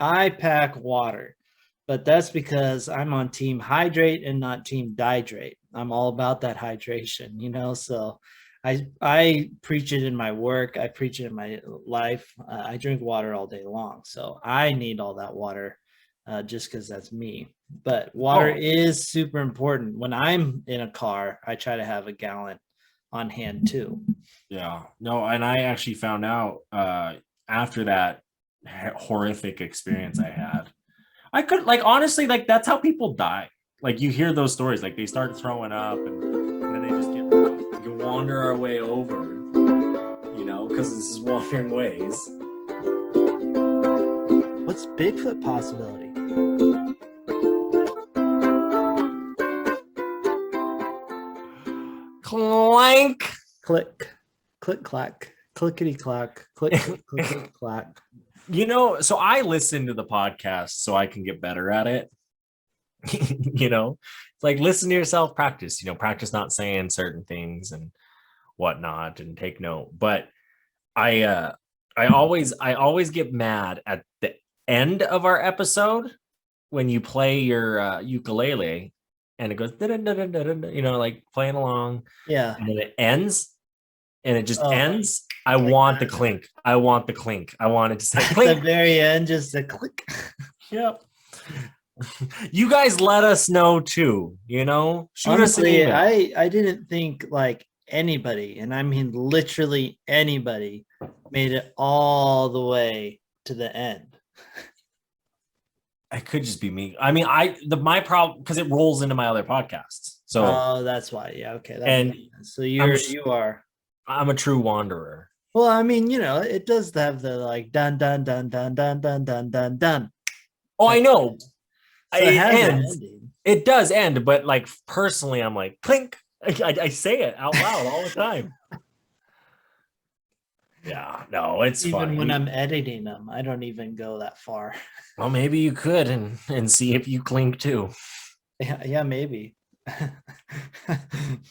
I pack water, but that's because I'm on team hydrate and not team dihydrate. I'm all about that hydration, so I preach it in my work. I preach it in my life. I drink water all day long, so I need all that water just because that's me. But water is super important. When I'm in a car, I try to have a gallon on hand too. Yeah, no, and I actually found out after that horrific experience I had. I could honestly that's how people die. Like you hear those stories, like they start throwing up and then they just get rough. We can wander our way over, because this is Wandering Ways. What's Bigfoot possibility? Clank. Click, click, clack, clickety clack, click, click, click, click, clack. So I listen to the podcast so I can get better at it. It's like listen to yourself, practice, practice not saying certain things and whatnot and take note. But I always get mad at the end of our episode when you play your ukulele and it goes, like playing along. Yeah. And then it ends and it just ends. I want the clink. I want the clink. I want it to say clink. At the very end, just a click. Yep. You guys let us know too, shoot Honestly, us an email. I didn't think like anybody, and I mean literally anybody, made it all the way to the end. It could just be me. I mean, my problem because it rolls into my other podcasts. So that's why. Yeah, okay. And so you are. I'm a true wanderer. Well, I mean, it does have the like dun dun dun dun dun dun dun dun dun. Oh, I know. So it does end, but like personally, I'm like clink. I say it out loud all the time. Yeah, no, it's even fun. when I'm editing them, I don't even go that far. Well, maybe you could and see if you clink too. Yeah, maybe.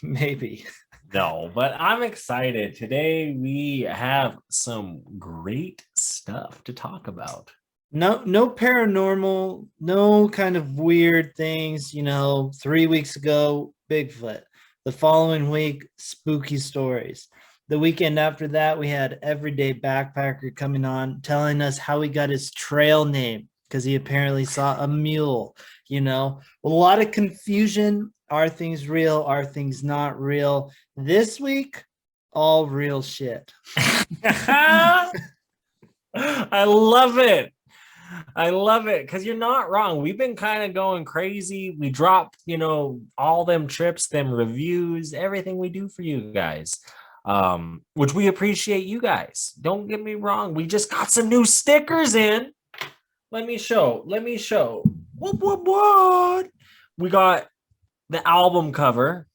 Maybe. No, but I'm excited. Today we have some great stuff to talk about. No paranormal, no kind of weird things. 3 weeks ago, Bigfoot. The following week, spooky stories. The weekend after that, we had Everyday Backpacker coming on, telling us how he got his trail name because he apparently saw a mule. A lot of confusion. Are things real? Are things not real? This week, all real shit. I love it. I love it because you're not wrong. We've been kind of going crazy. We dropped, all them trips, them reviews, everything we do for you guys, which we appreciate you guys. Don't get me wrong. We just got some new stickers in. Let me show. What? We got the album cover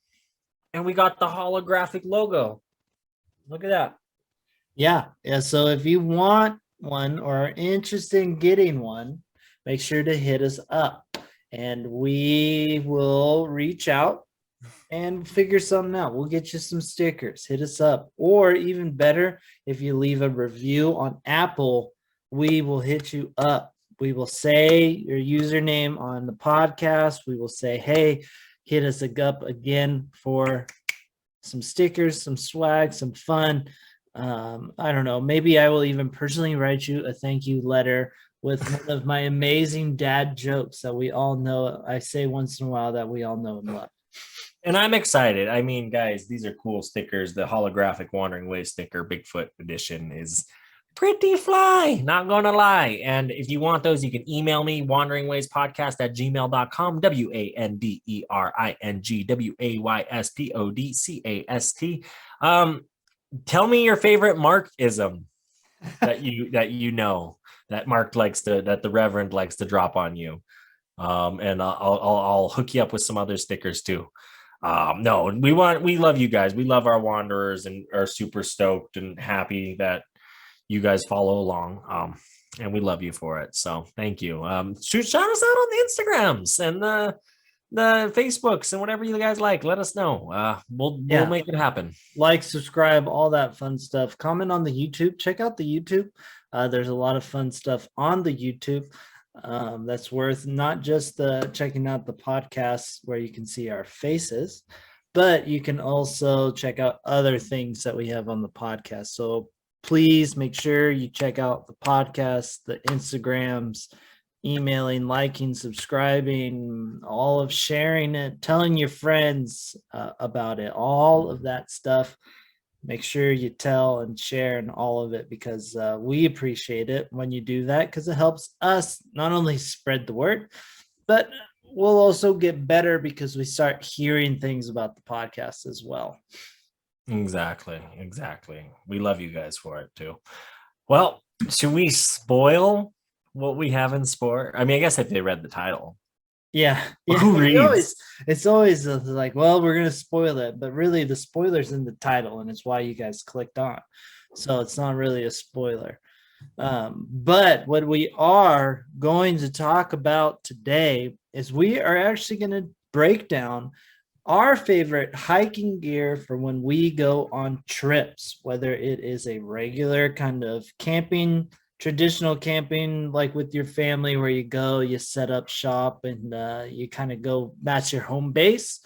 and we got the holographic logo. Look at that. Yeah. So if you want one or are interested in getting one, make sure to hit us up and we will reach out and figure something out. We'll get you some stickers. Hit us up. Or even better, if you leave a review on Apple, we will hit you up. We will say your username on the podcast. We will say, hey, hit us up again for some stickers, some swag, some fun. I don't know. Maybe I will even personally write you a thank you letter with one of my amazing dad jokes that we all know. I say once in a while that we all know and love. And I'm excited. I mean, guys, these are cool stickers. The holographic Wandering Ways sticker, Bigfoot edition, is pretty fly, not gonna lie. And if you want those, you can email me, wanderingwayspodcast@gmail.com, WANDERINGWAYSPODCAST. Tell me your favorite Markism that Mark likes that the Reverend likes to drop on you. And I'll hook you up with some other stickers too. No, we love you guys. We love our wanderers and are super stoked and happy that you guys follow along. And we love you for it. So thank you. Shout us out on the Instagrams and the Facebooks and whatever you guys like. Let us know. We'll make it happen. Like, subscribe, all that fun stuff. Comment on the YouTube. Check out the YouTube. There's a lot of fun stuff on the YouTube. That's worth not just checking out the podcasts where you can see our faces, but you can also check out other things that we have on the podcast. So please make sure you check out the podcast, the Instagrams, emailing, liking, subscribing, all of sharing it, telling your friends about it, all of that stuff. Make sure you tell and share and all of it, because we appreciate it when you do that, because it helps us not only spread the word, but we'll also get better because we start hearing things about the podcast as well. Exactly. We love you guys for it too. Well, should we spoil what we have in sport? I mean, I guess if they read the title. Yeah. Who reads? It's always like, well, we're gonna spoil it, but really the spoiler's in the title, and it's why you guys clicked on. So it's not really a spoiler. But what we are going to talk about today is we are actually going to break down our favorite hiking gear for when we go on trips, whether it is a regular kind of camping, traditional camping, like with your family, where you go, you set up shop, and you kind of go, that's your home base.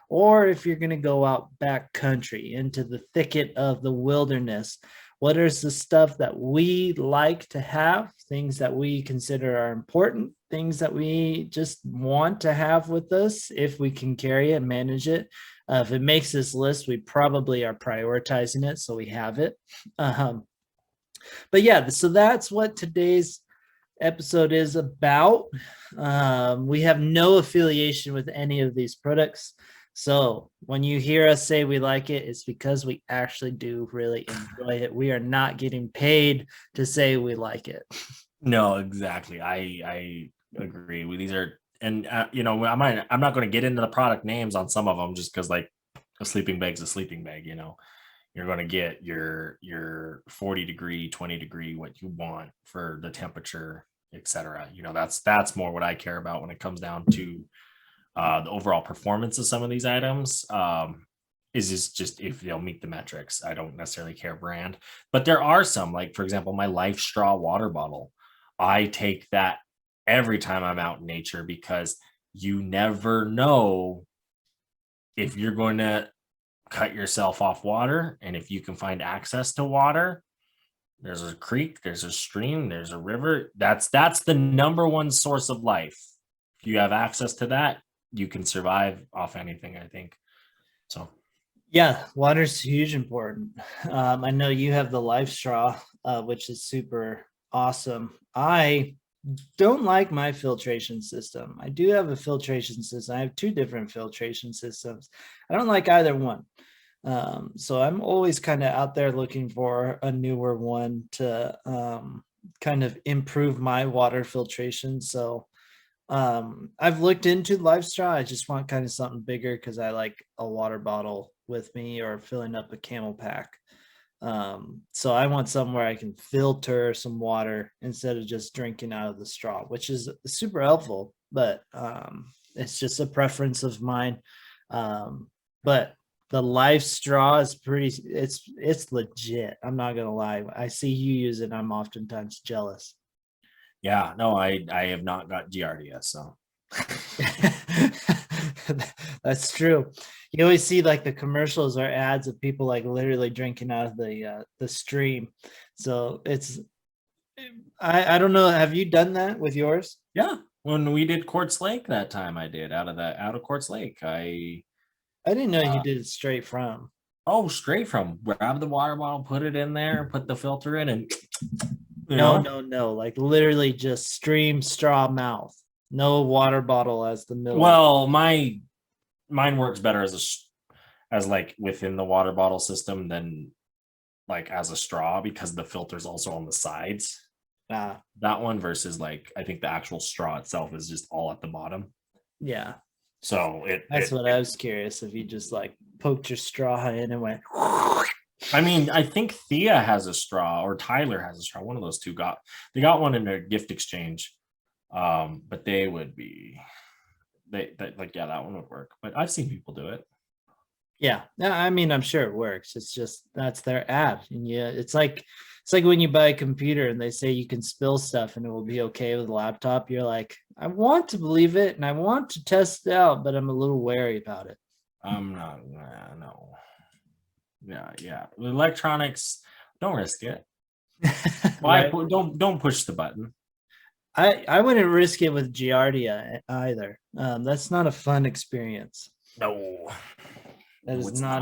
Or if you're going to go out backcountry into the thicket of the wilderness, what is the stuff that we like to have, things that we consider are important, things that we just want to have with us if we can carry it and manage it. If it makes this list, we probably are prioritizing it, so we have it. But yeah, so that's what today's episode is about. We have no affiliation with any of these products. So when you hear us say we like it, it's because we actually do really enjoy it. We are not getting paid to say we like it. No, exactly. I agree. These are, and I'm not going to get into the product names on some of them, just because like a sleeping bag's a sleeping bag. You're going to get your 40 degree, 20 degree, what you want for the temperature, etc. That's more what I care about when it comes down to the overall performance of some of these items. Is just if they'll meet the metrics. I don't necessarily care brand, but there are some, like for example, my Life Straw water bottle. I take that every time I'm out in nature, because you never know if you're going to cut yourself off water. And if you can find access to water, there's a creek, there's a stream, there's a river. That's the number one source of life. If you have access to that, you can survive off anything, I think. So yeah, water's huge important. I know you have the Life Straw, which is super awesome. I don't like my filtration system. I do have a filtration system. I have two different filtration systems. I don't like either one. So I'm always kind of out there looking for a newer one to kind of improve my water filtration. So I've looked into Life Straw. I just want kind of something bigger because I like a water bottle with me, or filling up a camel pack. So I want somewhere I can filter some water instead of just drinking out of the straw, which is super helpful, but it's just a preference of mine. But the Life Straw is it's legit. I'm not gonna lie. I see you use it, I'm oftentimes jealous. yeah, no, I have not got Giardia, so That's true. You always see like the commercials or ads of people like literally drinking out of the stream. So it's I don't know. Have you done that with yours? yeah. When we did Quartz Lake that time, I did out of Quartz Lake. I didn't know you did it straight from. Straight from, grab the water bottle, put it in there, put the filter in, and No. Like literally just stream straw mouth. No water bottle as the middle. Well, mine works better as like within the water bottle system than like as a straw, because the filter's also on the sides. Ah, That one versus like I think the actual straw itself is just all at the bottom. yeah. So That's what I was curious if you just like poked your straw in and went. I mean, I think Thea has a straw, or Tyler has a straw. One of those two got one in their gift exchange. But they would be like, yeah, that one would work. But I've seen people do it. Yeah, I mean, I'm sure it works. It's just that's their ad, and yeah, it's like It's like when you buy a computer and they say you can spill stuff and it will be okay with a laptop. You're like, I want to believe it and I want to test it out, but I'm a little wary about it. I'm not. No. Yeah. Electronics, don't risk it. Why? Right. Don't push the button. I wouldn't risk it with Giardia either. That's not a fun experience. No. That No, is it's not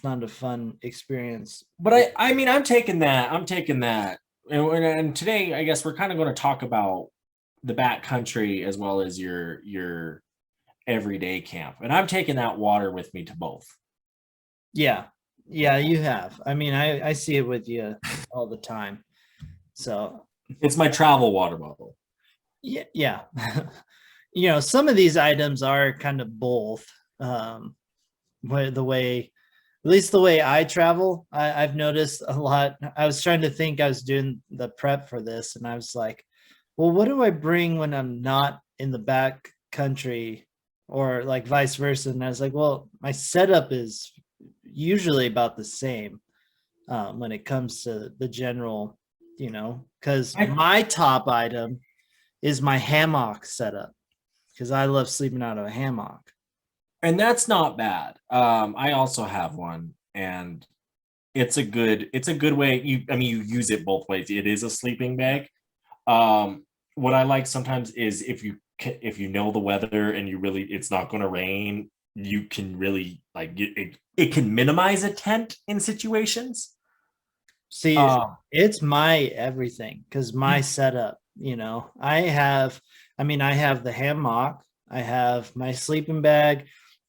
not. a fun experience. But I mean, I'm taking that. I'm taking that. And today, I guess we're kind of going to talk about the backcountry as well as your everyday camp. And I'm taking that water with me to both. Yeah. Yeah, you have. I mean, I see it with you all the time. So It's my travel water bottle. yeah, yeah. Some of these items are kind of both. The way, at least the way I travel, I've noticed a lot. I was trying to think, I was doing the prep for this, and I was like, well, what do I bring when I'm not in the back country, or like vice versa? And I was like, well, my setup is usually about the same when it comes to the general, because I, my top item is my hammock setup because I love sleeping out of a hammock. and that's not bad. I also have one, and it's a good way. I mean, you use it both ways. It is a sleeping bag. What I like sometimes is if you know the weather and it's not going to rain, you can really like it can minimize a tent in situations. See, Um, it's my everything because my setup, I have the hammock, I have my sleeping bag,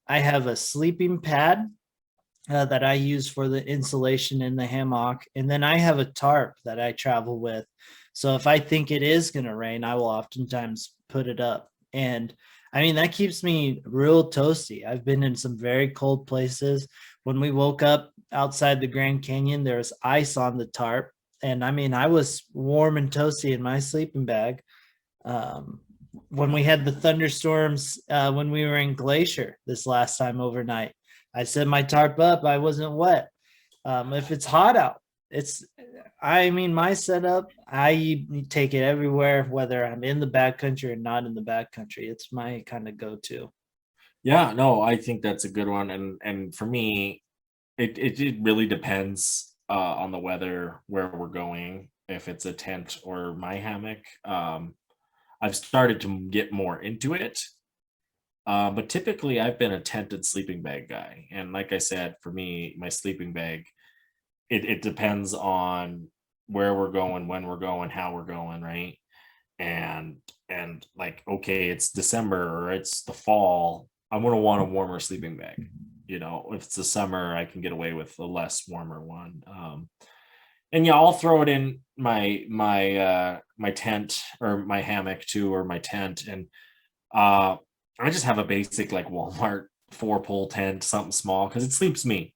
I have a sleeping pad that I use for the insulation in the hammock. And then I have a tarp that I travel with. So if I think it is going to rain, I will oftentimes put it up. And I mean, that keeps me real toasty. I've been in some very cold places. When we woke up outside the Grand Canyon, there was ice on the tarp. And I mean, I was warm and toasty in my sleeping bag. Um, when we had the thunderstorms when we were in Glacier this last time overnight, I set my tarp up. I wasn't wet. If it's hot out, I mean, my setup, I take it everywhere, whether I'm in the backcountry or not in the backcountry. It's my kind of go-to. yeah, no, I think that's a good one, and for me, it really depends on the weather, where we're going, if it's a tent or my hammock. I've started to get more into it. But typically, I've been a tented sleeping bag guy, and like I said, for me, my sleeping bag, it depends on where we're going, when we're going, how we're going, right? And like, okay, it's December or it's the fall, I'm gonna want a warmer sleeping bag. If it's the summer, I can get away with a less warmer one. And yeah, I'll throw it in my tent or my hammock too, or my tent, and uh, I just have a basic like Walmart 4 pole tent, something small, because it sleeps me,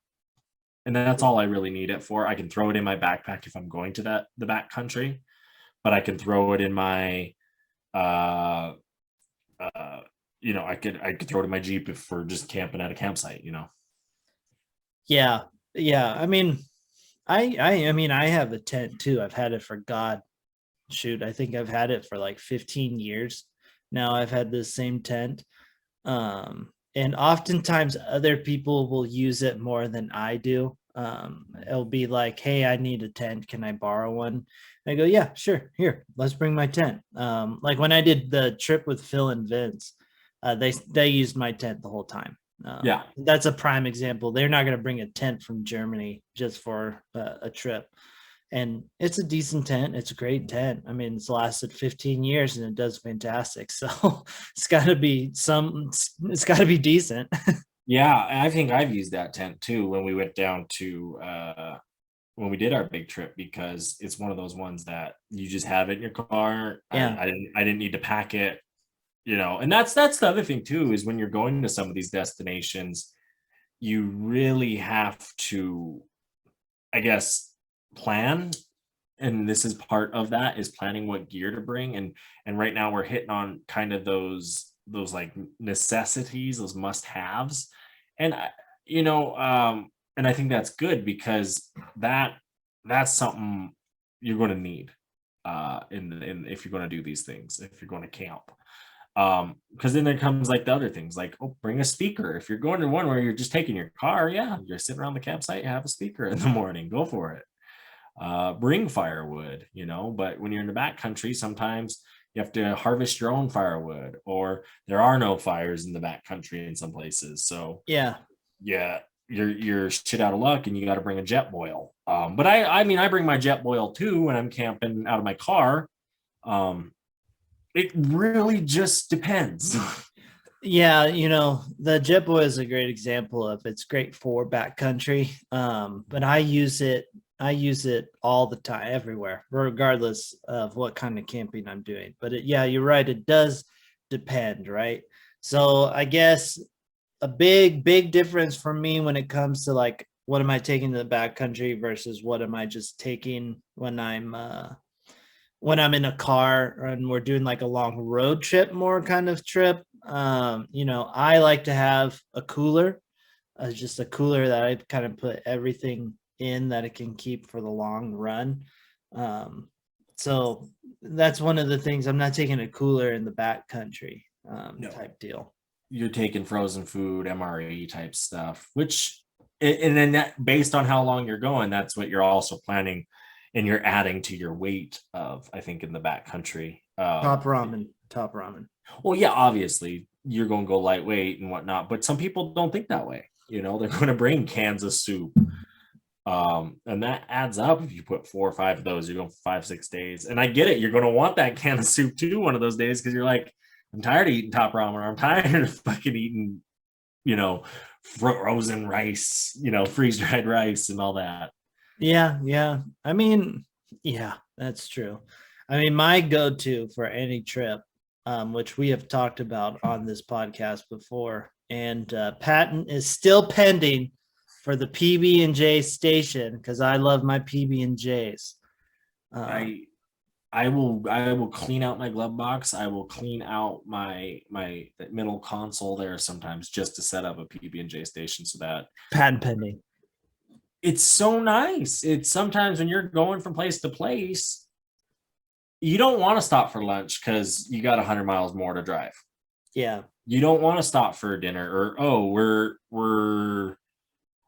and that's all I really need it for. I can throw it in my backpack if I'm going to the back country, but I can throw it in my uh uh I could throw it in my Jeep if we're just camping at a campsite. Yeah, yeah. I mean, I have a tent too. I've had it for God, shoot, I think I've had it for like 15 years now. I've had this same tent. And oftentimes other people will use it more than I do. It'll be like, hey, I need a tent. Can I borrow one? And I go, yeah, sure. Here, let's bring my tent. Like when I did the trip with Phil and Vince, they used my tent the whole time. Yeah. That's a prime example. They're not going to bring a tent from Germany just for a trip. And it's a decent tent. It's a great tent. I mean, it's lasted 15 years and it does fantastic. So it's got to be decent. Yeah, I think I've used that tent too when we went down to when we did our big trip, because it's one of those ones that you just have it in your car. I, Yeah. I didn't I didn't need to pack it. And that's the other thing too, is when you're going to some of these destinations, you really have to, I guess, plan. And this is part of that, is planning what gear to bring. And right now we're hitting on kind of those like necessities, those must haves. And you know, and I think that's good, because that's something. need in if you're going to do these things, if you're going to camp. Because then there comes like the other things, like, oh, bring a speaker. If you're going to one where you're just taking your car, yeah, you're sitting around the campsite, have a speaker in the morning, go for it. Bring firewood, but when you're in the backcountry, sometimes you have to harvest your own firewood, or there are no fires in the backcountry in some places. So Yeah. yeah, you're shit out of luck, and you got to bring a jet boil. But I mean, I bring my jet boil too when I'm camping out of my car. It really just depends. Yeah, the Jetboil is a great example of it's great for backcountry. But I use it all the time, everywhere, regardless of what kind of camping I'm doing. But yeah, you're right. It does depend, right? So I guess a big difference for me when it comes to like what am I taking to the backcountry versus what am I just taking when I'm in a car and we're doing like a long road trip, more kind of trip. I like to have a cooler, just a cooler that I kind of put everything in that it can keep for the long run. So that's one of the things. I'm not taking a cooler in the back country No, type deal. you're taking frozen food, MRE type stuff, which, and then that, based on how long you're going, that's what you're also planning, and you're adding to your weight of, I think, in the backcountry. Top ramen. Well, yeah, obviously you're going to go lightweight and whatnot, but some people don't think that way. They're going to bring cans of soup. And that adds up. If you put 4 or 5 of those, you're going for 5-6 days. And I get it. You're going to want that can of soup too one of those days, because you're like, I'm tired of eating top ramen, or I'm tired of fucking eating, frozen rice, freeze dried rice and all that. Yeah. I mean, yeah, that's true. I mean, my go-to for any trip, which we have talked about on this podcast before, and patent is still pending for the PB&J station because I love my PB&Js. I will clean out my glove box. I will clean out my middle console there sometimes just to set up a PB&J station, so that Patent pending. it's so nice. It's sometimes when you're going from place to place, you don't want to stop for lunch because you got 100 miles more to drive. Yeah. You don't want to stop for dinner, or, oh, we're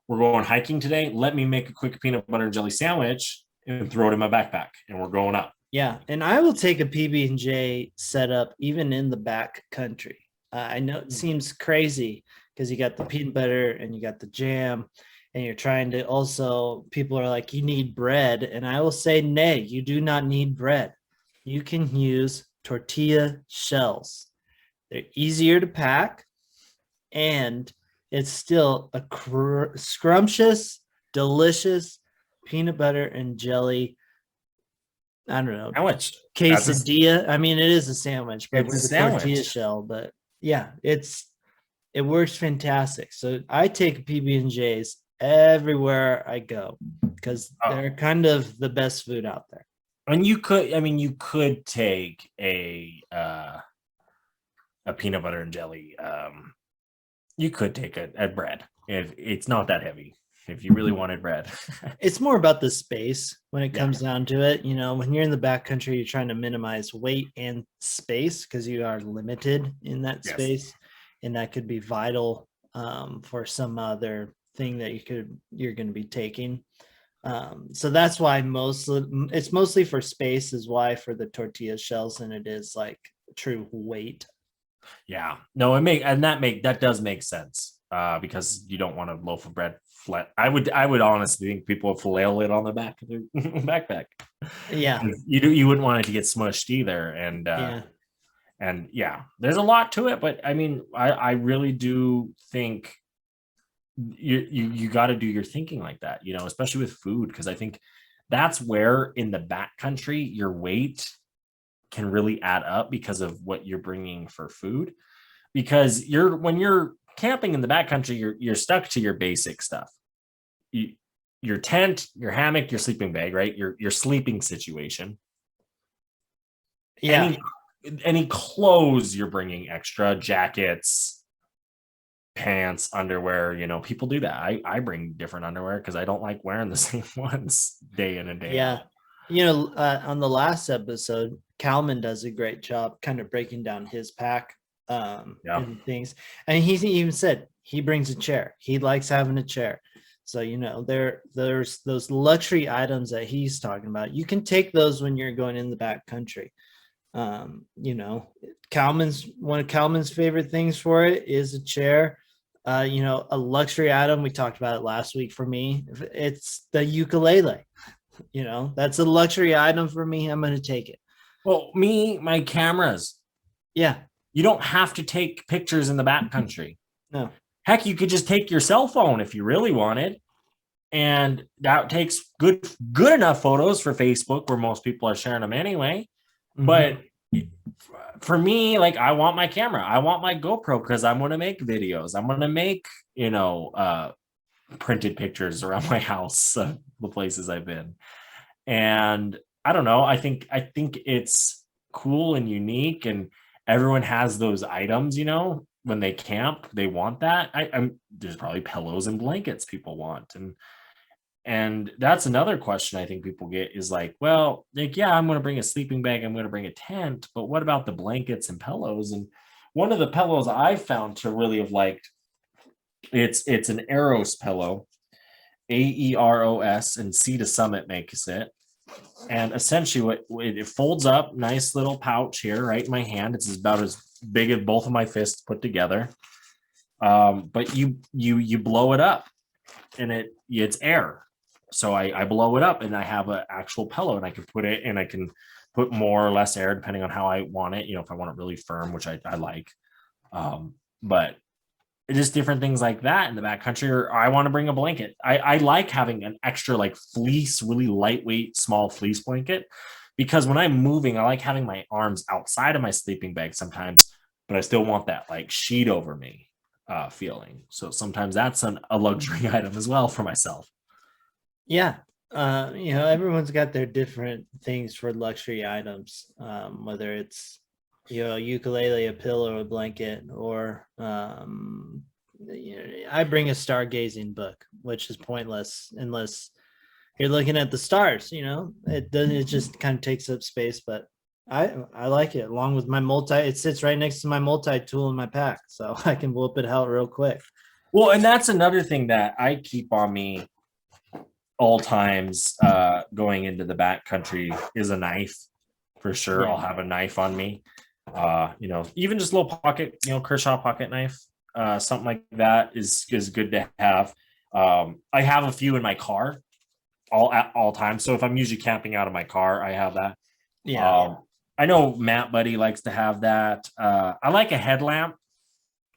going hiking today. Let me make a quick peanut butter and jelly sandwich and throw it in my backpack, and we're going up. Yeah, and I will take a PB&J setup even in the back country. I know it seems crazy because you got the peanut butter and you got the jam, and you're trying to also, people are like, you need bread. And I will say, nay, you do not need bread. You can use tortilla shells. They're easier to pack, and it's still a scrumptious, delicious peanut butter and jelly. I don't know. Sandwich. Quesadilla. I mean, it is a sandwich, but It's a with a sandwich. tortilla shell. But yeah, it works fantastic. So I take PB&Js everywhere I go because they're kind of the best food out there. And you could take a peanut butter and jelly. You could take a bread if it's not that heavy. If you really wanted bread, it's more about the space when it comes down to it. When you're in the backcountry, you're trying to minimize weight and space because you are limited in that space, and that could be vital for some other thing that you're going to be taking. So that's why it's mostly for space, is why for the tortilla shells, than it is like true weight. Yeah, no, that does make sense because you don't want a loaf of bread flat. I would honestly think people would flail it on the back of their backpack. Yeah, you wouldn't want it to get smushed either, and there's a lot to it. But I mean, I really do think you got to do your thinking like that, especially with food, because I think that's where in the backcountry your weight can really add up because of what you're bringing for food. Because when you're camping in the backcountry, you're stuck to your basic stuff. Your tent, your hammock, your sleeping bag, right? Your sleeping situation. Yeah. Any clothes you're bringing extra, jackets, pants, underwear. People do that. I bring different underwear because I don't like wearing the same ones day in and day out. On the last episode, Calman does a great job kind of breaking down his pack Yeah. and things. And he even said he brings a chair. He likes having a chair. So, there's those luxury items that he's talking about. You can take those when you're going in the back country. Calman's one of Calman's favorite things for it is a chair. A luxury item. We talked about it last week for me. It's the ukulele. That's a luxury item for me. I'm going to take it. Well, my cameras. Yeah. You don't have to take pictures in the backcountry. No. Heck, you could just take your cell phone if you really wanted. And that takes good enough photos for Facebook where most people are sharing them anyway. Mm-hmm. But for me, like, I want my camera. I want my GoPro because I'm going to make videos. I'm going to make, printed pictures around my house, the places I've been. And I don't know. I think it's cool and unique, and everyone has those items, when they camp, they want that. There's probably pillows and blankets people want. And that's another question I think people get is like, well, like, yeah, I'm going to bring a sleeping bag. I'm going to bring a tent, but what about the blankets and pillows? And one of the pillows I found to really have liked, it's an Aeros pillow, Aeros, and Sea to Summit makes it. And essentially it folds up, nice little pouch here, right in my hand. It's about as big as both of my fists put together. But you blow it up and it's air. So I blow it up and I have an actual pillow, and I can put it, and I can put more or less air depending on how I want it. If I want it really firm, which I like. But just different things like that in the backcountry, or I want to bring a blanket. I like having an extra like fleece, really lightweight, small fleece blanket, because when I'm moving, I like having my arms outside of my sleeping bag sometimes, but I still want that like sheet over me feeling. So sometimes that's a luxury item as well for myself. Yeah. Everyone's got their different things for luxury items, whether it's ukulele, a pillow, a blanket, or I bring a stargazing book, which is pointless unless you're looking at the stars. It just kind of takes up space, but I like it, along with my it sits right next to my multi-tool in my pack, so I can whip it out real quick. Well, and that's another thing that I keep on me all times going into the backcountry is a knife. For sure. Yeah. I'll have a knife on me. Even just a little pocket, Kershaw pocket knife, something like that is good to have. I have a few in my car at all times. So if I'm usually camping out of my car, I have that. Yeah. I know Matt Buddy likes to have that. I like a headlamp.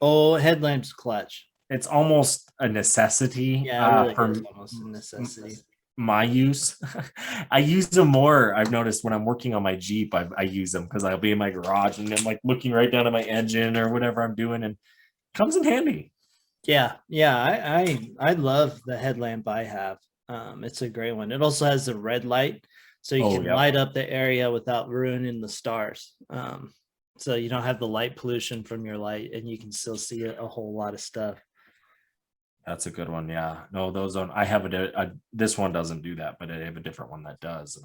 Oh, headlamp's clutch. It's almost a necessity. Yeah, really for almost a necessity. My use. I use them more. I've noticed when I'm working on my Jeep, I use them because I'll be in my garage and I'm like looking right down at my engine or whatever I'm doing, and it comes in handy. Yeah. I love the headlamp I have. It's a great one. It also has a red light, so you can light up the area without ruining the stars. So you don't have the light pollution from your light, and you can still see a whole lot of stuff. That's a good one. Yeah. No, those don't. I have this one doesn't do that, but I have a different one that does, and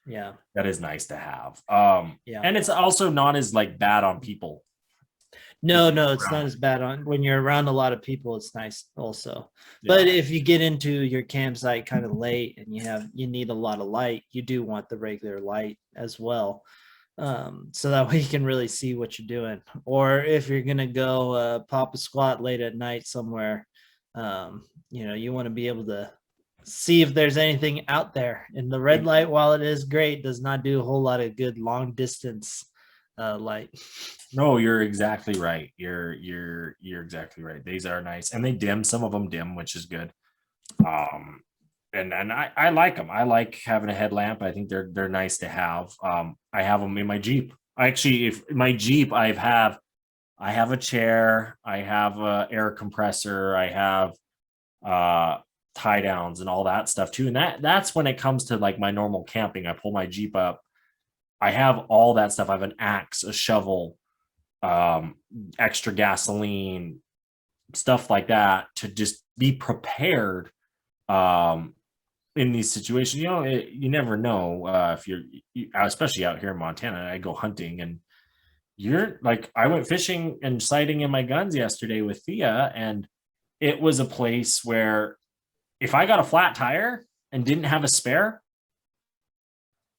yeah, that is nice to have. And it's also not as like bad on people. No, it's not as bad on when you're around a lot of people. It's nice also. Yeah. But if you get into your campsite kind of late and you need a lot of light, you do want the regular light as well. So that way you can really see what you're doing. Or if you're gonna go pop a squat late at night somewhere, you want to be able to see if there's anything out there. And the red light, while it is great, does not do a whole lot of good long distance light. No, you're exactly right. You're exactly right. These are nice, and they dim. Some of them dim, which is good. And I like them. I like having a headlamp. I think they're nice to have. I have them in my Jeep. If my Jeep, I have a chair. I have a air compressor. I have tie downs and all that stuff too. And that's when it comes to like my normal camping. I pull my Jeep up. I have all that stuff. I have an axe, a shovel, extra gasoline, stuff like that to just be prepared in these situations, you never know if especially out here in Montana. I go hunting, and you're like, I went fishing and sighting in my guns yesterday with Thea, and it was a place where if I got a flat tire and didn't have a spare,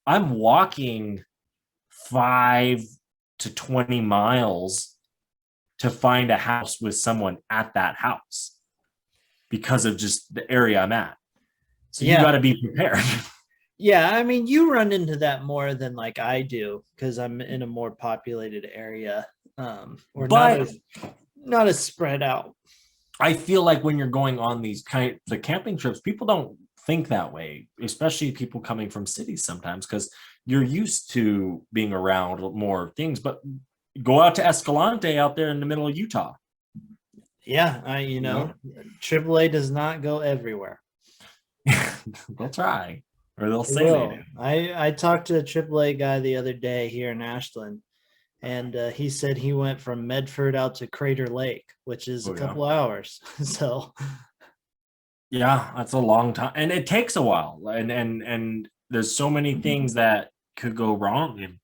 I'm walking 5 to 20 miles to find a house with someone at that house because of just the area I'm at. So you got to be prepared. Yeah, I mean, you run into that more than like I do because I'm in a more populated area, or not as spread out. I feel like when you're going on these the camping trips, people don't think that way, especially people coming from cities sometimes, because you're used to being around more things. But go out to Escalante out there in the middle of Utah. Yeah, AAA does not go everywhere. They'll try, or they'll say they do. I talked to a AAA guy the other day here in Ashland, and he said he went from Medford out to Crater Lake, which is a couple hours. So yeah, that's a long time, and it takes a while, and there's so many things that could go wrong, and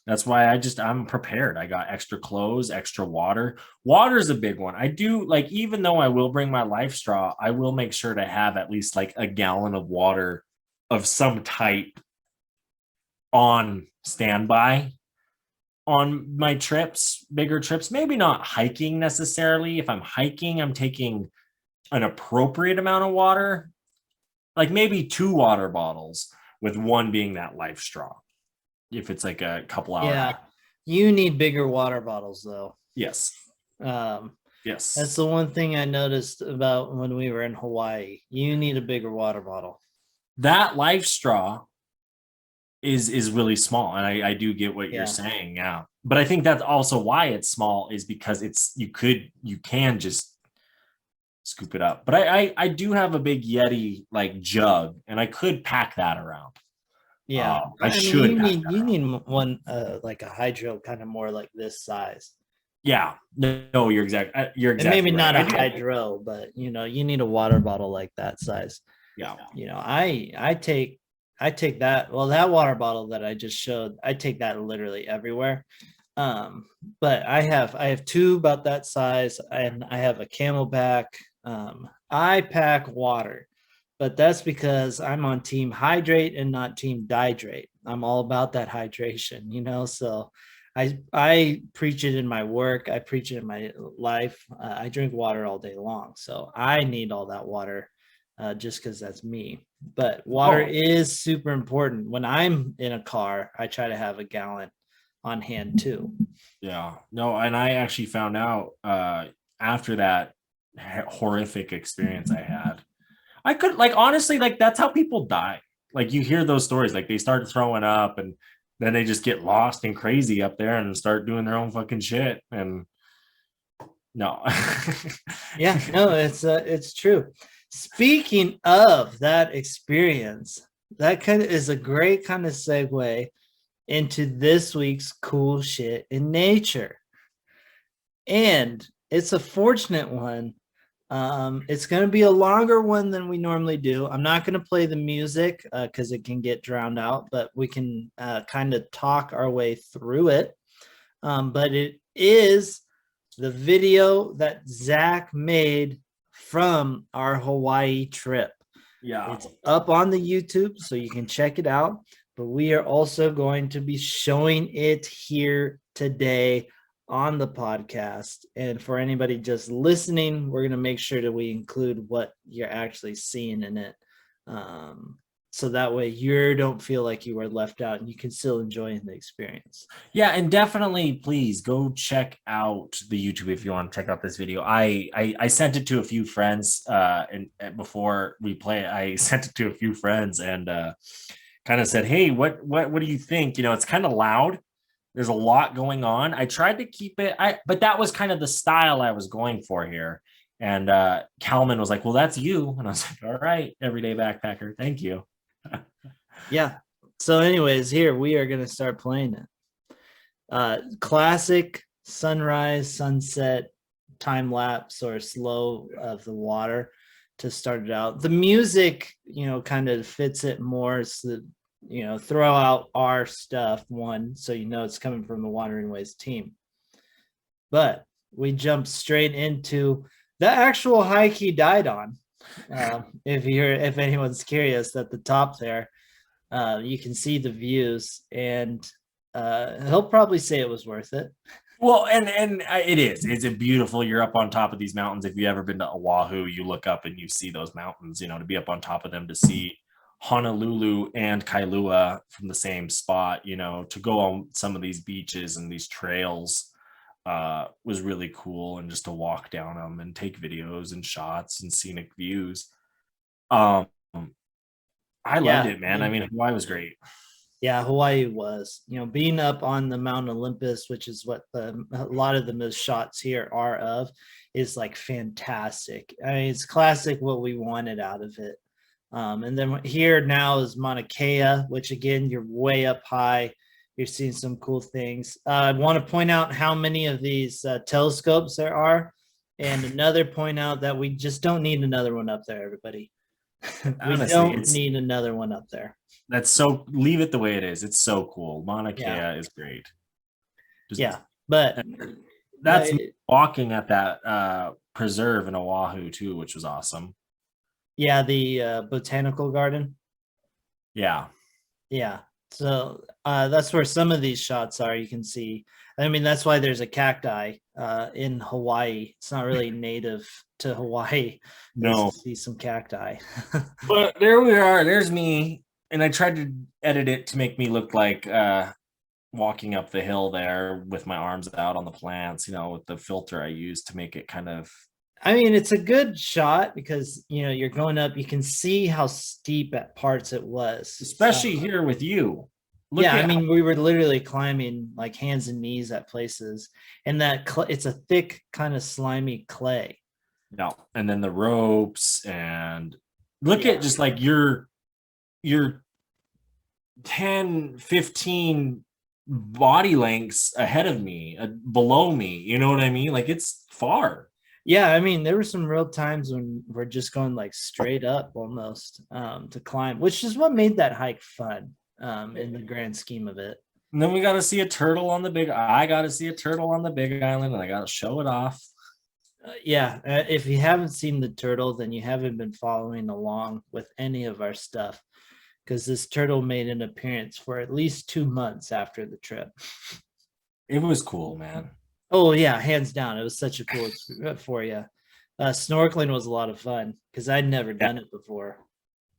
that's why I'm prepared. I got extra clothes, extra water. Water is a big one. I do, like, even though I will bring my life straw, I will make sure to have at least like a gallon of water of some type on standby on my trips, bigger trips. Maybe not hiking necessarily. If I'm hiking, I'm taking an appropriate amount of water, like maybe 2 water bottles, with one being that life straw. If it's like a couple hour hike. You need bigger water bottles though. Yes. Yes. That's the one thing I noticed about when we were in Hawaii. You need a bigger water bottle. That life straw is really small, and I do get what you're saying. Yeah. But I think that's also why it's small, is because you can just scoop it up. But I do have a big Yeti like jug, and I could pack that around. Yeah, I should. You need one like a hydro, kind of more like this size. Yeah, no, you're exactly. And maybe not a hydro, but you need a water bottle like that size. Yeah. I take that. Well, that water bottle that I just showed, I take that literally everywhere. But I have 2 about that size, and I have a Camelback. I pack water. But that's because I'm on team hydrate and not team dihydrate. I'm all about that hydration, so I preach it in my work. I preach it in my life. I drink water all day long. So I need all that water just because that's me. But water is super important. When I'm in a car, I try to have a gallon on hand too. Yeah, no, and I actually found out after that horrific experience I had, I could, like, honestly, like, that's how people die. Like, you hear those stories, like they start throwing up and then they just get lost and crazy up there and start doing their own fucking shit. And no. Yeah, no, it's true. Speaking of that experience, that kind of is a great kind of segue into this week's cool shit in nature. And it's a fortunate one. It's going to be a longer one than we normally do. I'm not going to play the music because it can get drowned out, but we can kind of talk our way through it. But it is the video that Zach made from our Hawaii trip. Yeah. It's up on the YouTube, so you can check it out. But we are also going to be showing it here today on the podcast. And for anybody just listening, we're going to make sure that we include what you're actually seeing in it. So that way you don't feel like you were left out and you can still enjoy the experience. Yeah, and definitely please go check out the YouTube if you want to check out this video. I sent it to a few friends and before we play it, I sent it to a few friends and kind of said, hey, what do you think? It's kind of loud. There's a lot going on. I tried to keep it, but that was kind of the style I was going for here. And Kalman was like, well, that's you. And I was like, all right, everyday backpacker. Thank you. Yeah. So anyways, here we are going to start playing it. Classic sunrise, sunset, time lapse or slow of the water to start it out. The music, kind of fits it more. So throw out our stuff one, so it's coming from the Wandering Ways team. But we jumped straight into the actual hike he died on. If anyone's curious, at the top there, you can see the views, and he'll probably say it was worth it. Well, and it is. It's a beautiful. You're up on top of these mountains. If you ever been to Oahu, you look up and you see those mountains. To be up on top of them, to see Honolulu and Kailua from the same spot. To go on some of these beaches and these trails was really cool, and just to walk down them and take videos and shots and scenic views. I loved it, man. I mean, Hawaii was great. Yeah, Hawaii was, being up on the Mount Olympus, which is what a lot of the most shots here are of, is like fantastic. I mean, it's classic what we wanted out of it. And then here now is Mauna Kea, which again, you're way up high. You're seeing some cool things. I want to point out how many of these telescopes there are. And another point out that we just don't need another one up there, everybody. Honestly, don't need another one up there. That's so, leave it the way it is. It's so cool. Mauna Kea is great. But that's walking at that preserve in Oahu too, which was awesome. Yeah, the botanical garden. Yeah. So that's where some of these shots are. You can see. I mean, that's why there's a cacti in Hawaii. It's not really native to Hawaii. No, see some cacti. But there we are. There's me, and I tried to edit it to make me look like walking up the hill there with my arms out on the plants. With the filter I used to make it kind of. I mean, it's a good shot because you're going up. You can see how steep at parts it was, especially here with you. I mean, we were literally climbing like hands and knees at places, and that it's a thick, kind of slimy clay. No, and then the ropes, and look at just like your 10, 15 body lengths ahead of me, below me. You know what I mean? Like, it's far. Yeah, I mean, there were some real times when we're just going like straight up almost to climb, which is what made that hike fun in the grand scheme of it. And then we got to see a turtle on the big. I got to see a turtle on the Big Island, and I got to show it off. If you haven't seen the turtle, then you haven't been following along with any of our stuff, because this turtle made an appearance for at least 2 months after the trip. It was cool, man. Oh yeah, hands down. It was such a cool experience for you. Snorkeling was a lot of fun because I'd never done it before.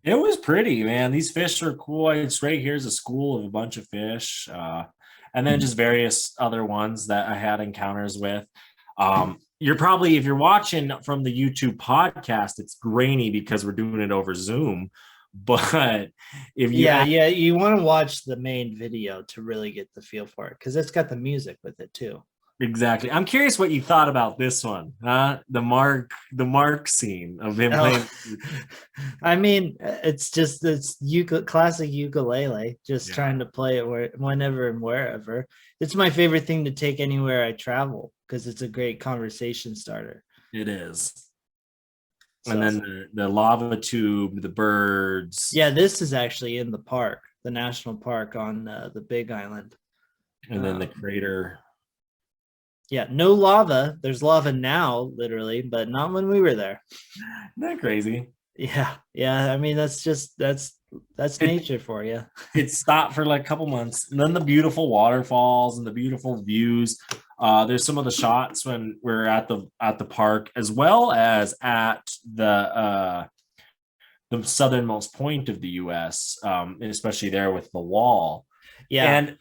It was pretty, man. These fish are cool. It's right here's a school of a bunch of fish, and then just various other ones that I had encounters with. You're probably, if you're watching from the YouTube podcast, it's grainy because we're doing it over Zoom. But if you you want to watch the main video to really get the feel for it, because it's got the music with it too. Exactly. I'm curious what you thought about this one, the Mark scene of him playing. I mean, it's classic ukulele, just trying to play it whenever and wherever. It's my favorite thing to take anywhere I travel because it's a great conversation starter. It is. And then the lava tube, the birds. Yeah, this is actually in the park, the national park on the Big Island. And then the crater. Yeah, no lava. There's lava now, literally, but not when we were there. Isn't that crazy? Yeah. I mean, that's nature for you. It stopped for like a couple months, and then the beautiful waterfalls and the beautiful views. There's some of the shots when we're at the park, as well as at the southernmost point of the U.S., especially there with the wall. Yeah, and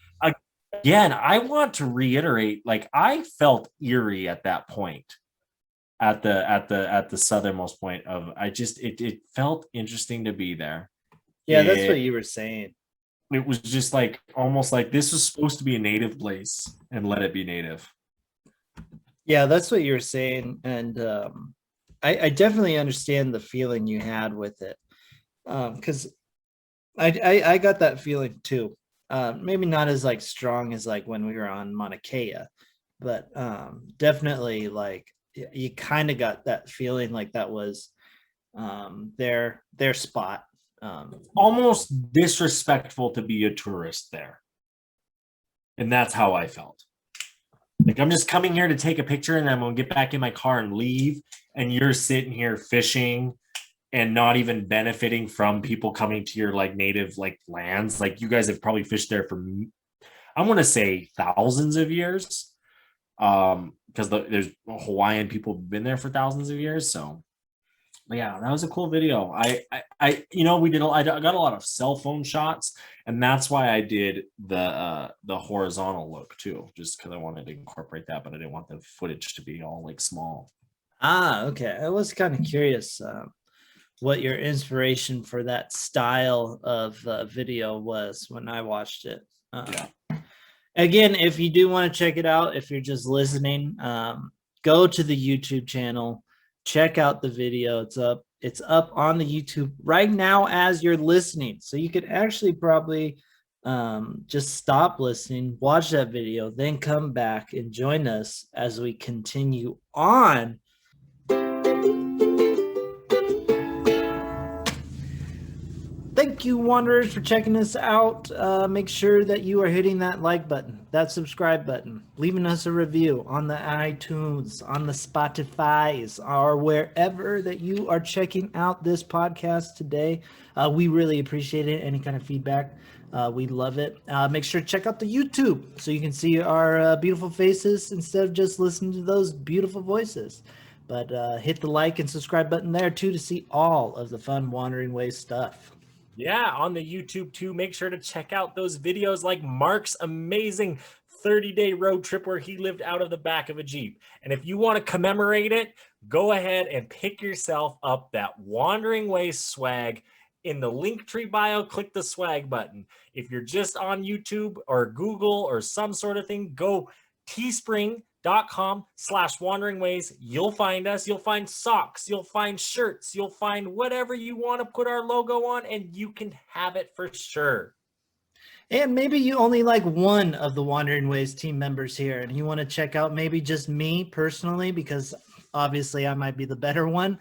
again, I want to reiterate, like, I felt eerie at that point, at the southernmost point of. It felt interesting to be there. Yeah, that's what you were saying. It was just like almost like this was supposed to be a native place, and let it be native. Yeah, that's what you were saying, and I definitely understand the feeling you had with it, because I got that feeling too. Maybe not as like strong as like when we were on Mauna Kea, but definitely like you kind of got that feeling like that was their spot. Almost disrespectful to be a tourist there. And that's how I felt. Like, I'm just coming here to take a picture and I'm going to get back in my car and leave. And you're sitting here fishing and not even benefiting from people coming to your like native like lands. Like, you guys have probably fished there for, I want to say, thousands of years. Because there's Hawaiian people have been there for thousands of years. So yeah, that was a cool video. I got a lot of cell phone shots, and that's why I did the horizontal look too, just because I wanted to incorporate that, but I didn't want the footage to be all like small. Okay. I was kind of curious what your inspiration for that style of video was when I watched it. Yeah. Again, if you do want to check it out, if you're just listening, go to the YouTube channel, check out the video. It's up on the YouTube right now as you're listening. So you could actually probably just stop listening, watch that video, then come back and join us as we continue on. Thank you, Wanderers, for checking us out. Make sure that you are hitting that like button, that subscribe button, leaving us a review on the iTunes, on the Spotify's, or wherever that you are checking out this podcast today. We really appreciate it. Any kind of feedback, we love it. Make sure to check out the YouTube so you can see our beautiful faces instead of just listening to those beautiful voices. But hit the like and subscribe button there too to see all of the fun Wandering Ways stuff. Yeah, on the YouTube too. Make sure to check out those videos like Mark's amazing 30-day road trip where he lived out of the back of a Jeep. And if you want to commemorate it, go ahead and pick yourself up that Wandering Ways swag. In the Linktree bio, click the swag button. If you're just on YouTube or Google or some sort of thing, go teespring.com/wanderingways. You'll find us. You'll find socks. You'll find shirts. You'll find whatever you want to put our logo on, and you can have it for sure. And maybe you only like one of the Wandering Ways team members here, and you want to check out maybe just me personally, because obviously I might be the better one.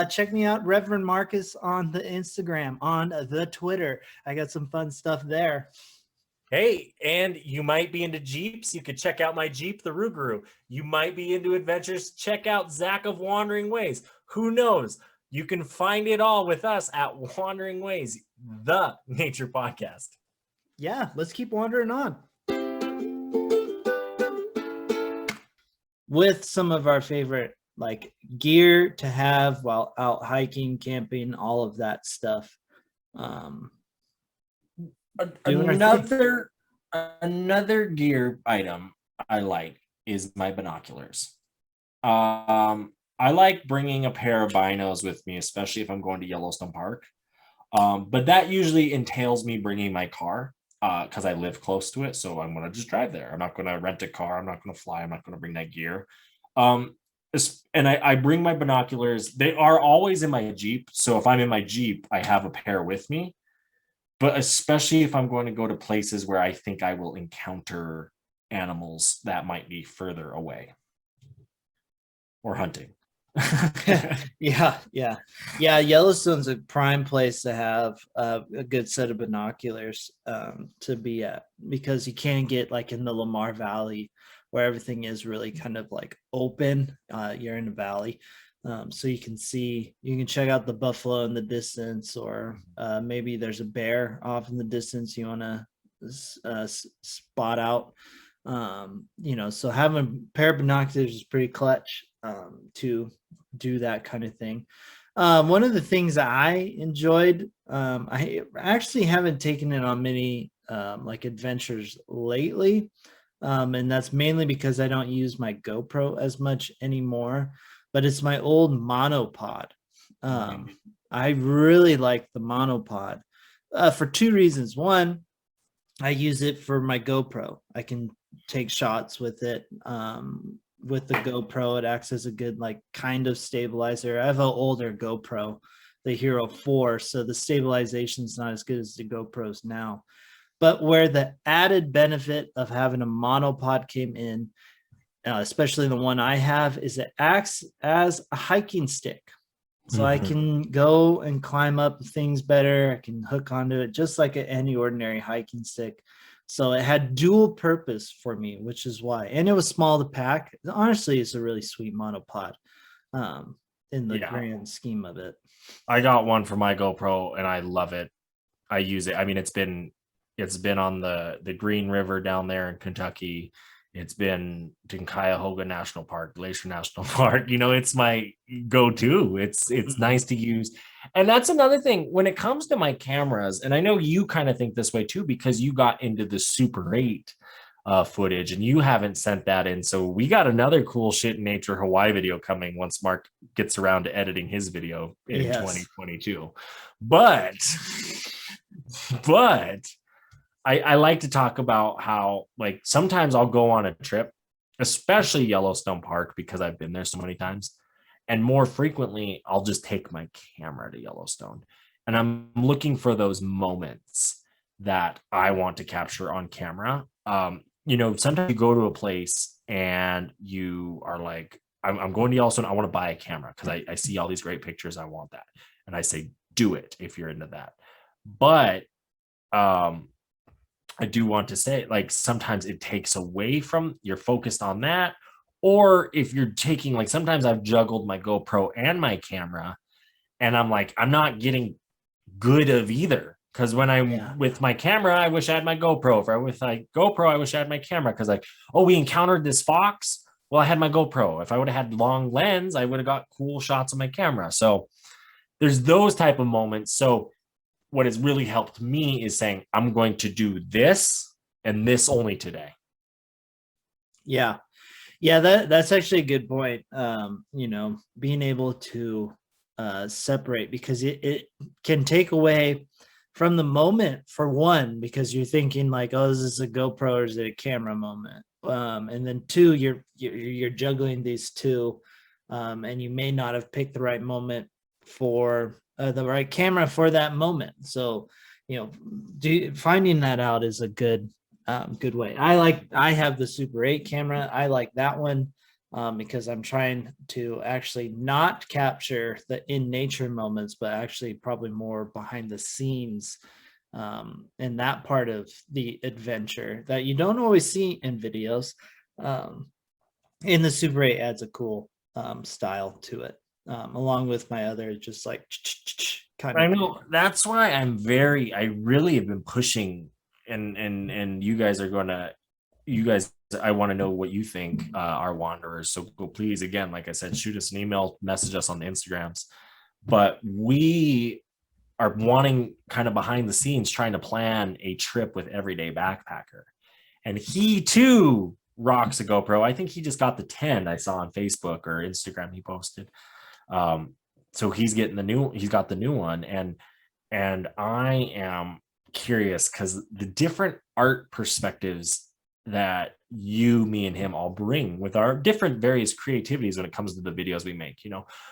Check me out, Reverend Marcus, on the Instagram, on the Twitter. I got some fun stuff there. Hey, and you might be into Jeeps. You could check out my Jeep, the Rougarou. You might be into adventures. Check out Zach of Wandering Ways. Who knows? You can find it all with us at Wandering Ways, the nature podcast. Yeah, let's keep wandering on with some of our favorite like gear to have while out hiking, camping, all of that stuff. Another gear item I like is my binoculars. I like bringing a pair of binos with me, especially if I'm going to Yellowstone Park. But that usually entails me bringing my car because I live close to it. So I'm going to just drive there. I'm not going to rent a car. I'm not going to fly. I'm not going to bring that gear. And I bring my binoculars. They are always in my Jeep. So if I'm in my Jeep, I have a pair with me. But especially if I'm going to go to places where I think I will encounter animals that might be further away or hunting. Yeah. Yellowstone's a prime place to have a good set of binoculars to be at, because you can get like in the Lamar Valley where everything is really kind of like open. You're in a valley. So you can check out the buffalo in the distance, or maybe there's a bear off in the distance you want to spot out. So having a pair of binoculars is pretty clutch to do that kind of thing. One of the things that I enjoyed, I actually haven't taken it on many like adventures lately. And that's mainly because I don't use my GoPro as much anymore, but it's my old monopod. I really like the monopod for two reasons. One, I use it for my GoPro. I can take shots with it. With the GoPro, it acts as a good like kind of stabilizer. I have an older GoPro, the Hero 4, so the stabilization is not as good as the GoPros now. But where the added benefit of having a monopod came in, especially the one I have, is it acts as a hiking stick. So I can go and climb up things better. I can hook onto it just like any ordinary hiking stick. So it had dual purpose for me, which is why. And it was small to pack. Honestly, it's a really sweet monopod um, in the Yeah, grand scheme of it. I got one for my GoPro and I love it. I use it. I mean, it's been on the Green River down there in Kentucky. It's been in Cuyahoga National Park, Glacier National Park. It's my go-to. It's nice to use. And that's another thing when it comes to my cameras, and I know you kind of think this way too, because you got into the Super 8 footage and you haven't sent that in. So we got another cool shit in nature Hawaii video coming once Mark gets around to editing his video in Yes. 2022. But I like to talk about how like sometimes I'll go on a trip, especially Yellowstone Park, because I've been there so many times. And more frequently, I'll just take my camera to Yellowstone. And I'm looking for those moments that I want to capture on camera. Sometimes you go to a place and you are like, I'm going to Yellowstone. I want to buy a camera because I see all these great pictures. I want that. And I say, do it if you're into that. But I do want to say, like, sometimes it takes away from you're focused on that. Or if you're taking, like, sometimes I've juggled my GoPro and my camera, and I'm like, I'm not getting good of either. Because when I'm with my camera, I wish I had my GoPro. If I'm with my GoPro, I wish I had my camera. Because, like, oh, we encountered this fox. Well, I had my GoPro. If I would have had long lens, I would have got cool shots of my camera. So there's those type of moments. So what has really helped me is saying, I'm going to do this and this only today. Yeah. Yeah, that's actually a good point. Being able to separate, because it can take away from the moment, for one, because you're thinking like, oh, is this a GoPro or is it a camera moment? And then two, you're juggling these two, and you may not have picked the right moment for the right camera for that moment. So, finding that out is a good way. I have the Super 8 camera. I like that one because I'm trying to actually not capture the in nature moments, but actually probably more behind the scenes in that part of the adventure that you don't always see in videos. In the Super 8 adds a cool style to it, along with my other just like kind of. I know that's why I really have been pushing, and you guys I want to know what you think, are wanderers. So go, please, again, like I said, shoot us an email, message us on the Instagrams. But we are wanting kind of behind the scenes, trying to plan a trip with Everyday Backpacker. And he too rocks a GoPro. I think he just got the 10 I saw on Facebook or Instagram he posted. So he's got the new one. And I am curious because the different art perspectives that me and him all bring with our different various creativities when it comes to the videos we make,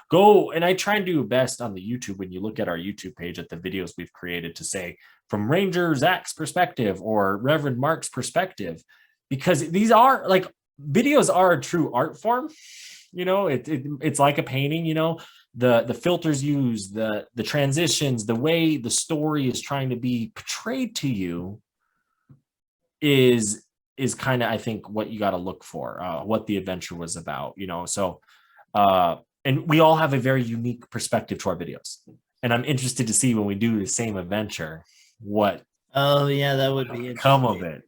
go, and I try and do best on the YouTube when you look at our YouTube page at the videos we've created to say from Ranger Zach's perspective or Reverend Mark's perspective, because these are like videos are a true art form. It's like a painting, the filters used, the transitions, the way the story is trying to be portrayed to you is kind of, I think, what you got to look for, what the adventure was about, so and we all have a very unique perspective to our videos, and I'm interested to see when we do the same adventure what That would be come of it.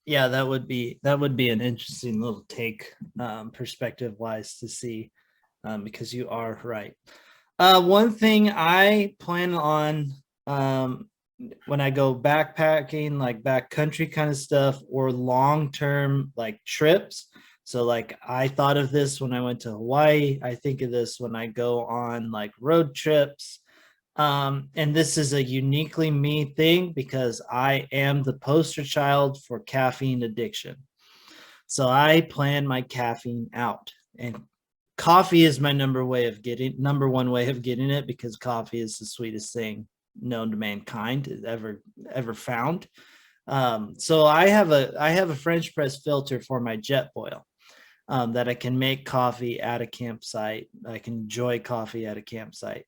Yeah, that would be an interesting little take, perspective wise, to see, because you are right. One thing I plan on, when I go backpacking, like backcountry kind of stuff, or long-term like trips. So like I thought of this when I went to Hawaii. I think of this when I go on like road trips. And this is a uniquely me thing because I am the poster child for caffeine addiction. So I plan my caffeine out, and coffee is my number one way of getting it, because coffee is the sweetest thing known to mankind ever found. So I have a French press filter for my jet boil. that I can make coffee at a campsite. I can enjoy coffee at a campsite.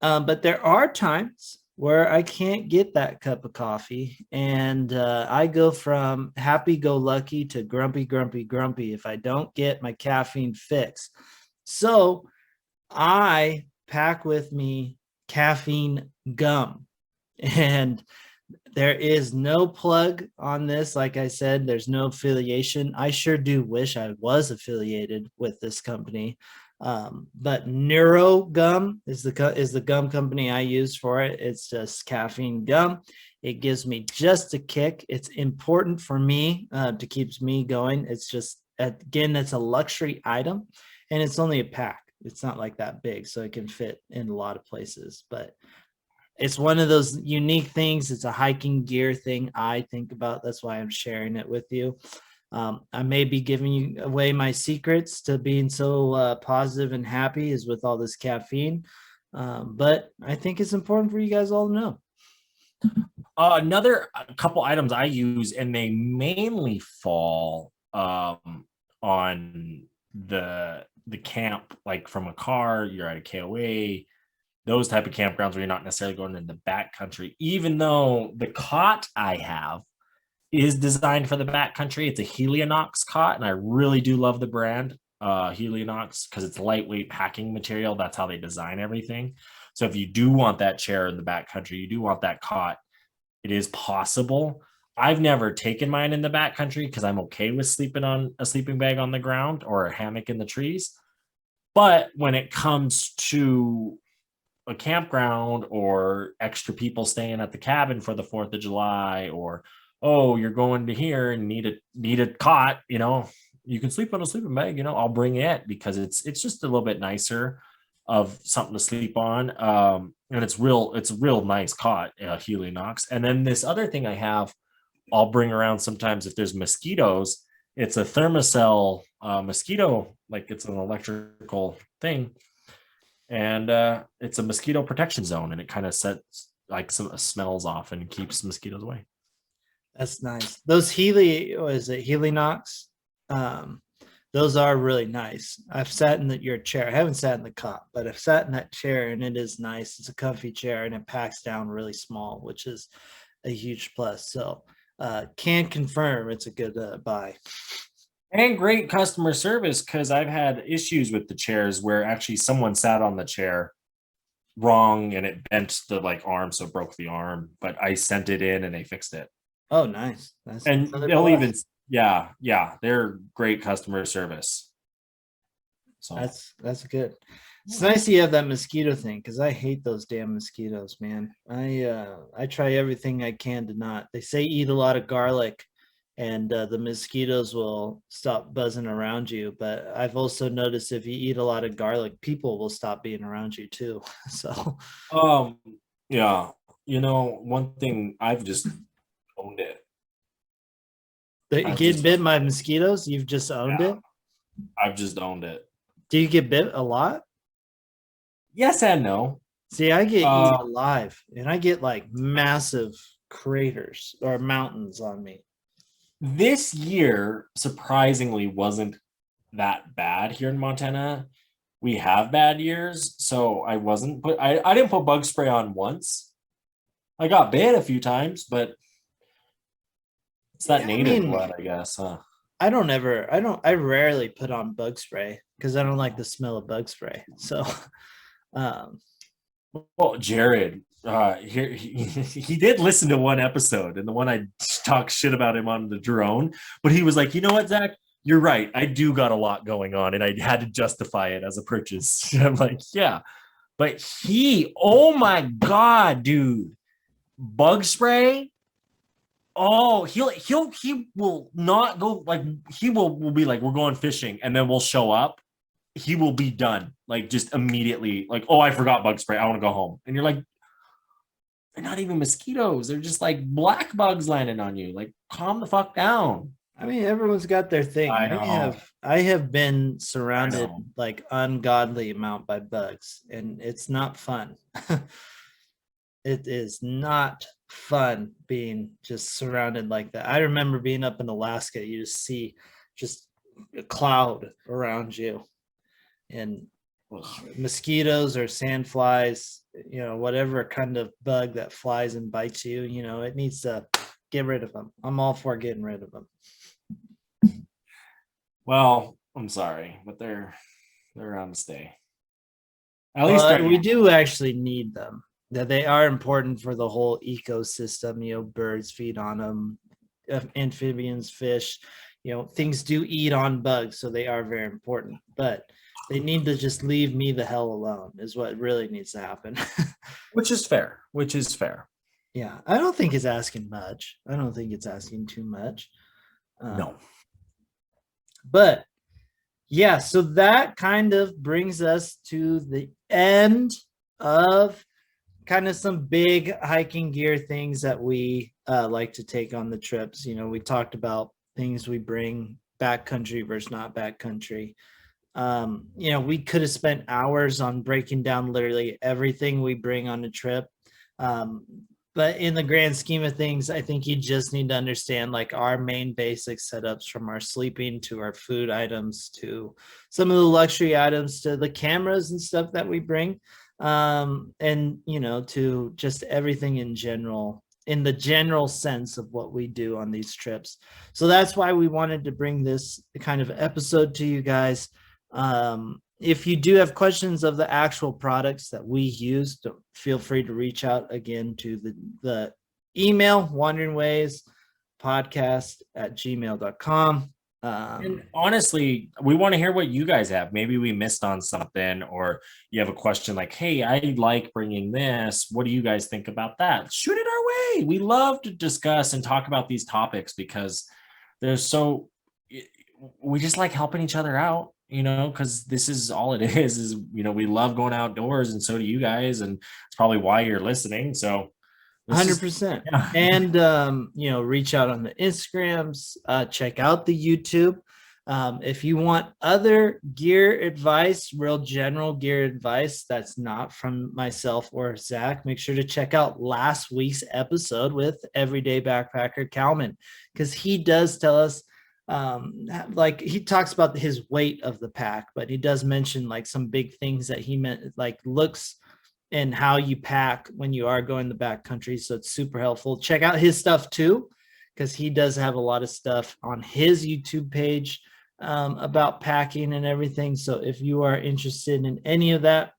But there are times where I can't get that cup of coffee, and I go from happy go lucky to grumpy, grumpy, grumpy if I don't get my caffeine fix. So I pack with me caffeine gum, and there is no plug on this. Like I said, there's no affiliation. I sure do wish I was affiliated with this company. But Neuro Gum is the gum company I use for it. It's just caffeine gum. It gives me just a kick. It's important for me to keeps me going. It's just, again, it's a luxury item, and it's only a pack. It's not like that big, so it can fit in a lot of places. But it's one of those unique things. It's a hiking gear thing I think about. That's why I'm sharing it with you. I may be giving you away my secrets to being so positive and happy is with all this caffeine. But I think it's important for you guys all to know. Another couple items I use, and they mainly fall on the camp, like from a car, you're at a KOA, those type of campgrounds where you're not necessarily going in the backcountry. Even though the cot I have is designed for the backcountry, it's a Helionox cot, and I really do love the brand Helionox because it's lightweight packing material. That's how they design everything. So if you do want that chair in the backcountry, you do want that cot, it is possible. I've never taken mine in the backcountry because I'm okay with sleeping on a sleeping bag on the ground or a hammock in the trees. But when it comes to a campground or extra people staying at the cabin for the 4th of July, or oh, you're going to here and need a cot, you can sleep on a sleeping bag, I'll bring it because it's just a little bit nicer of something to sleep on. And it's a real nice cot, Helionox. And then this other thing I have, I'll bring around sometimes if there's mosquitoes. It's a thermocell mosquito, like it's an electrical thing, and it's a mosquito protection zone, and it kind of sets like some smells off and keeps mosquitoes away. That's nice. Those is it Helionox? Those are really nice. I've sat in your chair. I haven't sat in the cot, but I've sat in that chair, and it is nice. It's a comfy chair, and it packs down really small, which is a huge plus. So can confirm it's a good buy. And great customer service, because I've had issues with the chairs where actually someone sat on the chair wrong and it bent the arm, so it broke the arm. But I sent it in and they fixed it. Oh, nice. And they'll even, yeah, they're great customer service. So that's good. It's nice you have that mosquito thing, because I hate those damn mosquitoes, man. I try everything I can to not. They say eat a lot of garlic, and the mosquitoes will stop buzzing around you. But I've also noticed if you eat a lot of garlic, people will stop being around you too. So, yeah, one thing, I've just owned it. Getting bit by mosquitoes, you've just owned it? I've just owned it. Do you get bit a lot? Yes and no. See, I get eaten alive, and I get massive craters or mountains on me. This year, surprisingly, wasn't that bad here in Montana. We have bad years, so I didn't put bug spray on once. I got bit a few times, but it's that native blood, I guess. I rarely put on bug spray because I don't like the smell of bug spray. So, well, Jared, he did listen to one episode, and the one I talked shit about him on the drone, but he was like, you know what, Zach, you're right. I do got a lot going on, and I had to justify it as a purchase. I'm like, yeah, but oh my God, dude, bug spray. Oh, he will not go, he will be like, we're going fishing, and then we'll show up. He will be done, just immediately, oh, I forgot bug spray, I want to go home. And you're like, they're not even mosquitoes, they're just black bugs landing on you. Calm the fuck down. I mean, everyone's got their thing. I have been surrounded ungodly amount by bugs, and it's not fun. It is not fun being just surrounded like that. I remember being up in Alaska. You just see just a cloud around you, and mosquitoes or sand flies, whatever kind of bug that flies and bites you, it needs to get rid of them. I'm all for getting rid of them. Well, I'm sorry, but they're around to stay. At least right We now. do actually need them. That they are important for the whole ecosystem. Birds feed on them, amphibians, fish. Things do eat on bugs, so they are very important. But they need to just leave me the hell alone. Is what really needs to happen. Which is fair. Which is fair. Yeah, I don't think it's asking much. I don't think it's asking too much. No. But yeah, so that kind of brings us to the end of kind of some big hiking gear things that we like to take on the trips. We talked about things we bring backcountry versus not backcountry. We could have spent hours on breaking down literally everything we bring on a trip. But in the grand scheme of things, I think you just need to understand like our main basic setups, from our sleeping to our food items to some of the luxury items to the cameras and stuff that we bring. And to just everything in general, in the general sense of what we do on these trips. So that's why we wanted to bring this kind of episode to you guys. If you do have questions of the actual products that we use, feel free to reach out again to the email Wandering Ways podcast at gmail.com. And honestly, we want to hear what you guys have. Maybe we missed on something, or you have a question like, hey, I like bringing this. What do you guys think about that? Shoot it our way. We love to discuss and talk about these topics because we just like helping each other out, because this is all it is, we love going outdoors, and so do you guys. And it's probably why you're listening. So 100%. Yeah. And reach out on the Instagrams, check out the YouTube. If you want other gear advice, real general gear advice that's not from myself or Zach, make sure to check out last week's episode with Everyday Backpacker Calman, because he does tell us, like, he talks about his weight of the pack, but he does mention like some big things that he meant, like looks and how you pack when you are going the backcountry. So it's super helpful. Check out his stuff too, because he does have a lot of stuff on his YouTube page about packing and everything. So if you are interested in any of that,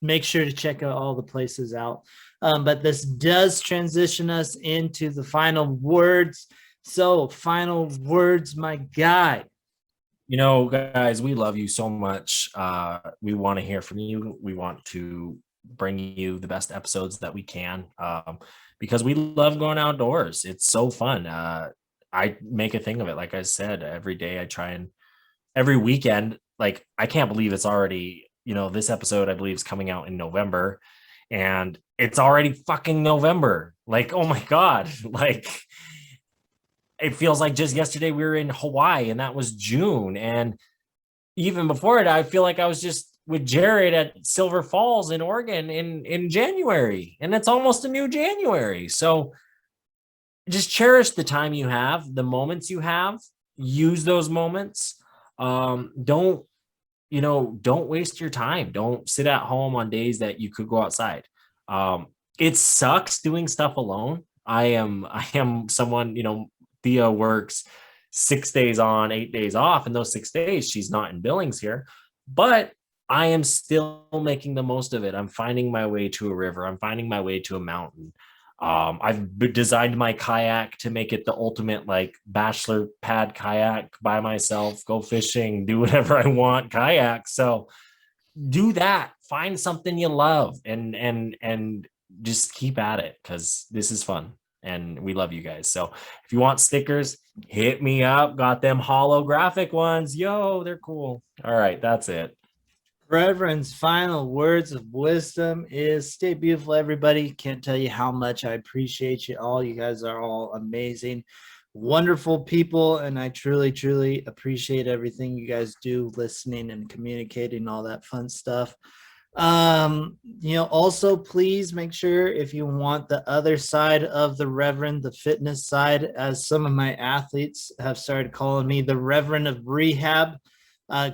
make sure to check out all the places out. But this does transition us into the final words. So final words, my guy. Guys, we love you so much. We want to hear from you. We want to bring you the best episodes that we can, because we love going outdoors. It's so fun. I make a thing of it. Like I said, every day I try, and every weekend, like, I can't believe it's already, this episode, I believe, is coming out in November, and it's already fucking November. Like, oh my God. Like, it feels like just yesterday we were in Hawaii, and that was June. And even before it, I feel like I was just with Jared at Silver Falls in Oregon in January, and it's almost a new January. So just cherish the time you have, the moments you have, use those moments. Don't waste your time. Don't sit at home on days that you could go outside. It sucks doing stuff alone. I am someone, Thea works 6 days on, 8 days off, and those 6 days she's not in Billings here, but I am still making the most of it. I'm finding my way to a river. I'm finding my way to a mountain. I've designed my kayak to make it the ultimate, like, bachelor pad kayak, by myself, go fishing, do whatever I want kayak. So do that. Find something you love, and just keep at it, because this is fun. And we love you guys. So if you want stickers, hit me up. Got them holographic ones. Yo, they're cool. All right, that's it. Reverend's final words of wisdom is stay beautiful, everybody. Can't tell you how much I appreciate you all. You guys are all amazing, wonderful people, and I truly, truly appreciate everything you guys do, listening and communicating, all that fun stuff. Also please make sure, if you want the other side of the Reverend, the fitness side, as some of my athletes have started calling me, the Reverend of rehab,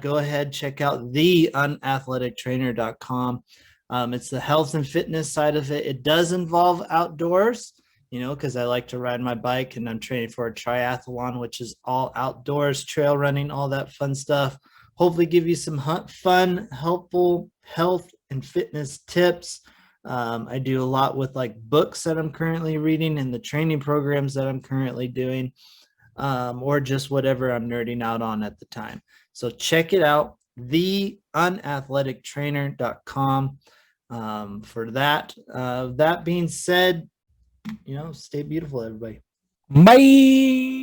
go ahead, check out the unathletictrainer.com. It's the health and fitness side of it. It does involve outdoors, because I like to ride my bike, and I'm training for a triathlon, which is all outdoors, trail running, all that fun stuff. Hopefully give you some fun, helpful health and fitness tips. I do a lot with like books that I'm currently reading and the training programs that I'm currently doing, or just whatever I'm nerding out on at the time. So check it out, theunathletictrainer.com, for that. That being said, stay beautiful, everybody. Bye.